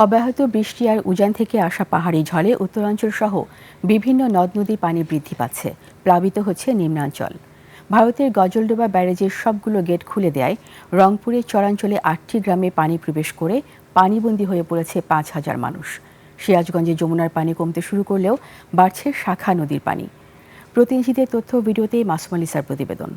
অব্যাহত বৃষ্টি আর উজান থেকে আসা পাহাড়ি ঝড়ে উত্তরাঞ্চল সহ বিভিন্ন নদ নদী পানি বৃদ্ধি পাচ্ছে, প্লাবিত হচ্ছে নিম্নাঞ্চল। ভারতের গজলডোবা ব্যারেজের সবগুলো গেট খুলে দেয় রংপুরের চরাঞ্চলে 8টি গ্রামে পানি প্রবেশ করে পানিবন্দী হয়ে পড়েছে 5,000 মানুষ। সিরাজগঞ্জে যমুনার পানি কমতে শুরু করলেও বাড়ছে শাখা নদীর পানি। প্রতিনিধিদের তথ্য ভিডিওতে মাসুম আলিসার প্রতিবেদন।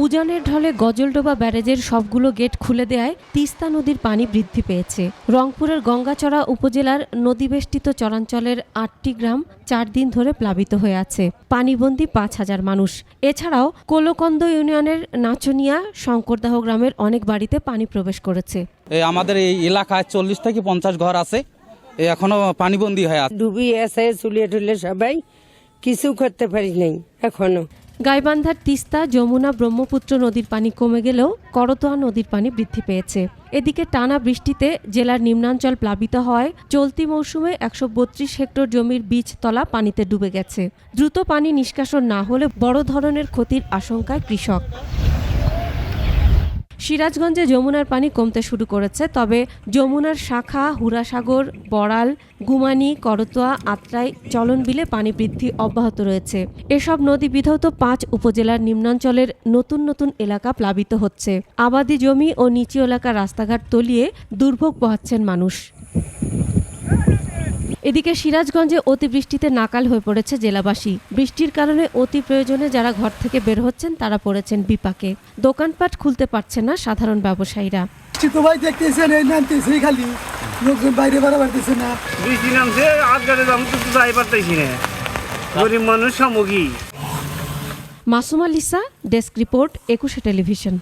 উজানের ঢলে গজলডোবা ব্যারেজের সবগুলো গেট খুলে দেয়ায় তিস্তা নদীর পানি বৃদ্ধি পেয়েছে। রংপুরের গঙ্গাচড়া উপজেলার নদীবেষ্টিত চরাঞ্চলের 8টি গ্রাম 4 দিন ধরে প্লাবিত হয়ে আছে, পানিবন্দী 5,000 মানুষ। এছাড়াও কোলকন্দ ইউনিয়নের নাচনিয়া শঙ্করদাহ গ্রামের অনেক বাড়িতে পানি প্রবেশ করেছে। আমাদের এই এলাকায় 40 থেকে 50 ঘর আছে, এখনো পানিবন্দী হয়ে আছে। ডুবি আছে, চুলিয়ে টুলে সবাই কিছু করতে পারি নাই এখনো। গাইবান্ধার তিস্তা, যমুনা, ব্রহ্মপুত্র নদীর পানি কমে গেলেও করতোয়া নদীর পানি বৃদ্ধি পেয়েছে। এদিকে টানা বৃষ্টিতে জেলার নিম্নাঞ্চল প্লাবিত হয়। চলতি মৌসুমে 132 হেক্টর জমির বীজতলা পানিতে ডুবে গেছে। দ্রুত পানি নিষ্কাশন না হলে বড় ধরনের ক্ষতির আশঙ্কায় কৃষক। সিরাজগঞ্জে যমুনার পানি কমতে শুরু করেছে, তবে যমুনার শাখা, হুরাসাগর, বড়াল, গুমানি, করতোয়া, আত্রাই, চলনবিলে পানি বৃদ্ধি অব্যাহত রয়েছে। এসব নদী বিধৌত 5 উপজেলার নিম্নাঞ্চলের নতুন নতুন এলাকা প্লাবিত হচ্ছে। আবাদি জমি ও নিচু এলাকার রাস্তাঘাট তলিয়ে দুর্ভোগ পোহাচ্ছেন মানুষ। এদিকে সিরাজগঞ্জে অতিবৃষ্টিতে নাকাল হয়ে পড়েছে জেলাবাসী। বৃষ্টির কারণে অতি প্রয়োজনে যারা ঘর থেকে বের হচ্ছেন তারা পড়েছেন বিপাকে। দোকানপাট খুলতে পারছেন না সাধারণ ব্যবসায়ীরা। Masum আলিসা, desk report, 21 television.